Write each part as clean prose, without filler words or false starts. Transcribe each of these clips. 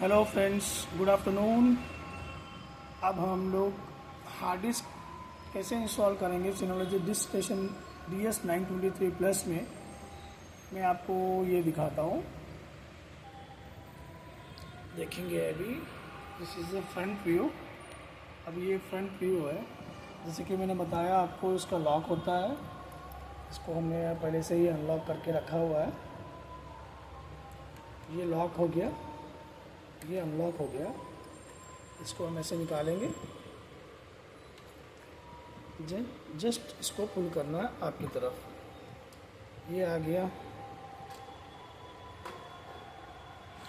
Hello friends, good afternoon. अब हम लोग हार्ड डिस्क कैसे इंस्टॉल करेंगे सिनोलॉजी डिस्क स्टेशन DS923 प्लस में मैं आपको ये दिखाता हूँ। देखेंगे अभी this is the front view. अब ये फ्रंट व्यू है। जैसे कि मैंने बताया आपको, इसका लॉक होता है। इसको हमने पहले से ही अनलॉक करके रखा हुआ है। ये लॉक हो गया, ये अनलॉक हो गया। इसको हम ऐसे निकालेंगे। जस्ट इसको पुल करना है आपकी तरफ। ये आ गया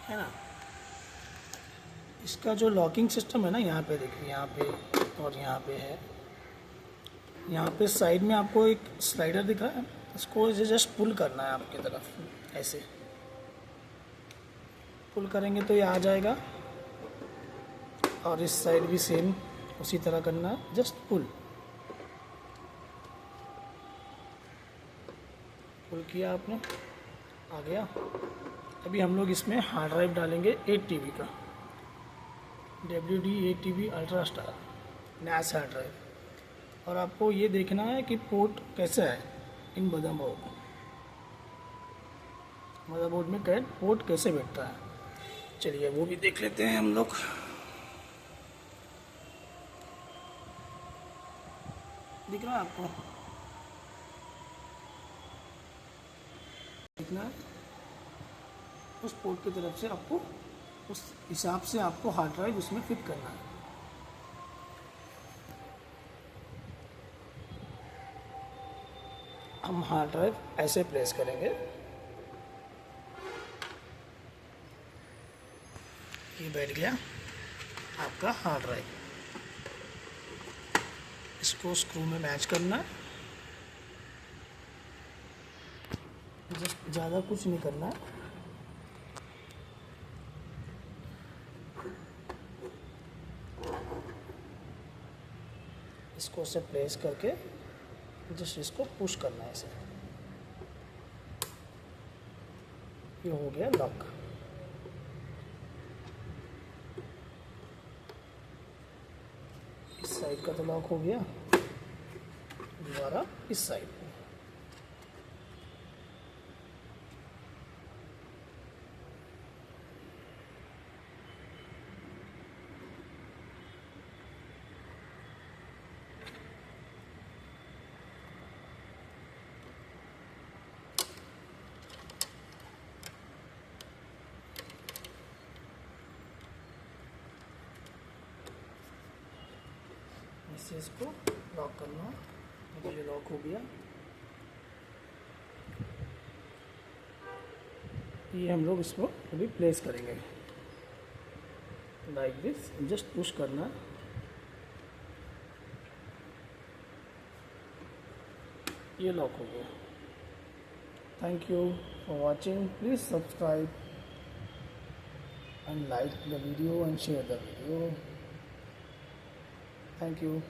है ना। इसका जो लॉकिंग सिस्टम है ना, यहाँ पे देखिए, यहाँ पे और यहाँ पे है। यहाँ पे साइड में आपको एक स्लाइडर दिख रहा है, इसको जस्ट पुल करना है आपकी तरफ। ऐसे पुल करेंगे तो ये आ जाएगा। और इस साइड भी सेम उसी तरह करना है, जस्ट पुल किया आपने, आ गया। अभी हम लोग इसमें हार्ड ड्राइव डालेंगे 8 TB का, WD 8 TB ultra star NAS hard drive. और आपको ये देखना है कि पोर्ट कैसा है इन मदरबोर्ड में पोर्ट कैसे बैठता है। चलिए वो भी देख लेते हैं हम लोग। दिख रहा है आपको? दिखना है। उस पोर्ट की तरफ से आपको, उस हिसाब से आपको हार्ड ड्राइव उसमें फिट करना है। हम हार्ड ड्राइव ऐसे प्लेस करेंगे। ये बैठ गया आपका हार्ड ड्राइव। इसको स्क्रू में मैच करना है। जस्ट ज़्यादा कुछ नहीं करना है। इसको से प्लेस करके जस्ट इसको पुश करना है ऐसे। ये हो गया लॉक। इस साइड का तो लॉक हो गया, दोबारा इस साइड। इससे इसको लॉक करना है। ये लॉक हो गया। ये हम लोग इसको अभी प्लेस करेंगे लाइक दिस। जस्ट पुश करना। ये लॉक हो गया। Thank you for watching. Please subscribe and like the video and share the video. Thank you.